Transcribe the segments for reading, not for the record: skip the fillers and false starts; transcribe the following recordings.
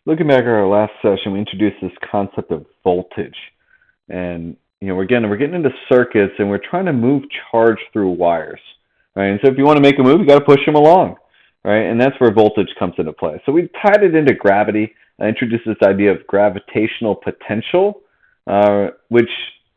Looking back at our last session, we introduced this concept of voltage. And, we're getting into circuits and we're trying to move charge through wires, right? And so if you want to make a move, you got to push them along, right? And that's where voltage comes into play. So we tied it into gravity. I introduced this idea of gravitational potential, which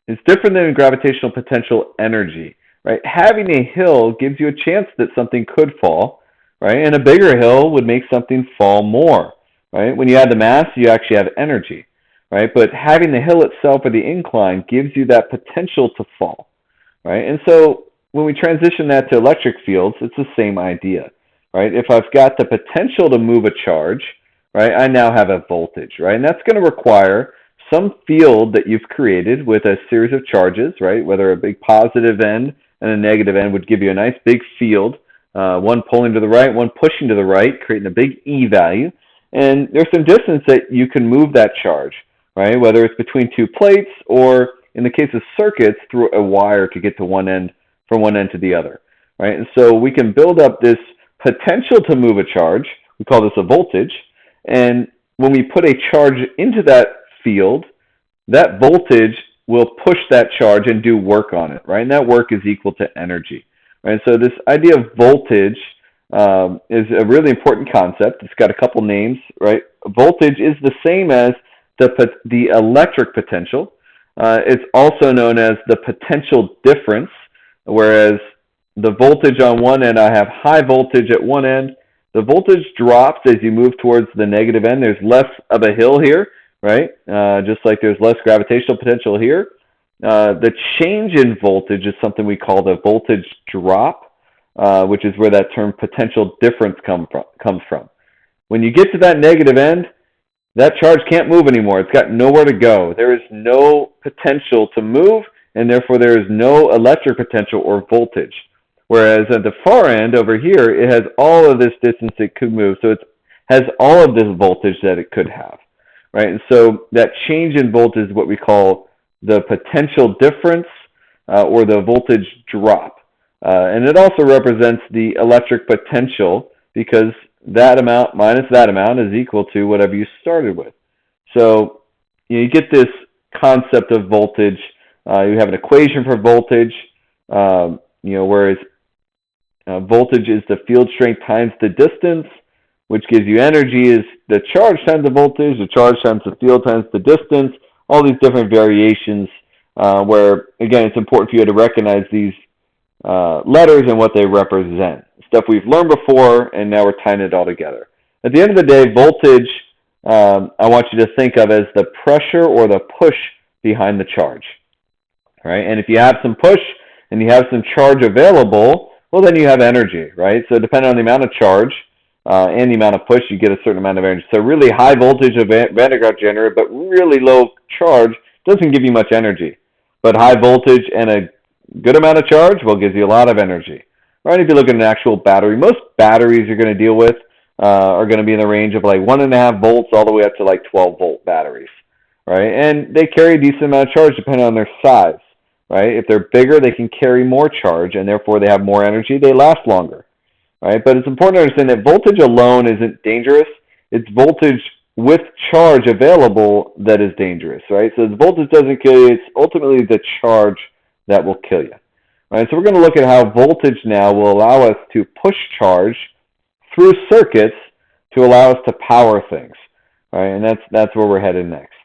is different than gravitational potential energy, right? Having a hill gives you a chance that something could fall, right? And a bigger hill would make something fall more, right? When you add the mass, you actually have energy, right? But having the hill itself or the incline gives you that potential to fall, right? And so when we transition that to electric fields, it's the same idea, right? If I've got the potential to move a charge, right, I now have a voltage, right? And that's going to require some field that you've created with a series of charges, right? Whether a big positive end and a negative end would give you a nice big field, one pulling to the right, one pushing to the right, creating a big E value. And there's some distance that you can move that charge, right? Whether it's between two plates or, in the case of circuits, through a wire to get to one end, from one end to the other, right? And so we can build up this potential to move a charge. We call this a voltage. And when we put a charge into that field, that voltage will push that charge and do work on it, right? And that work is equal to energy, right? So this idea of voltage is a really important concept. It's got a couple names, right? Voltage is the same as the electric potential. It's also known as the potential difference, whereas the voltage on one end, I have high voltage at one end. The voltage drops as you move towards the negative end. There's less of a hill here, right? Just like there's less gravitational potential here. The change in voltage is something we call the voltage drop, which is where that term potential difference comes from. When you get to that negative end, that charge can't move anymore. It's got nowhere to go. There is no potential to move, and therefore there is no electric potential or voltage. Whereas at the far end over here, it has all of this distance it could move, so it has all of this voltage that it could have, right? And so that change in voltage is what we call the potential difference or the voltage drop. And it also represents the electric potential because that amount minus that amount is equal to whatever you started with. So you get this concept of voltage. You have an equation for voltage, whereas voltage is the field strength times the distance, which gives you energy is the charge times the voltage, the charge times the field times the distance, all these different variations where, again, it's important for you to recognize these letters and what they represent. Stuff we've learned before, and now we're tying it all together. At the end of the day, voltage, I want you to think of as the pressure or the push behind the charge, right? And if you have some push and you have some charge available, well, then you have energy, right? So depending on the amount of charge and the amount of push, you get a certain amount of energy. So really high voltage of Van de Graaff generator, but really low charge doesn't give you much energy. But high voltage and a good amount of charge, well, gives you a lot of energy. Right? If you look at an actual battery, most batteries you're going to deal with are going to be in the range of like 1.5 volts all the way up to like 12-volt batteries, right? And they carry a decent amount of charge depending on their size, right? If they're bigger, they can carry more charge, and therefore they have more energy. They last longer, right? But it's important to understand that voltage alone isn't dangerous. It's voltage with charge available that is dangerous, right? So the voltage doesn't kill you. It's ultimately the charge that will kill you. Right, so we're going to look at how voltage now will allow us to push charge through circuits to allow us to power things. Right, and that's where we're headed next.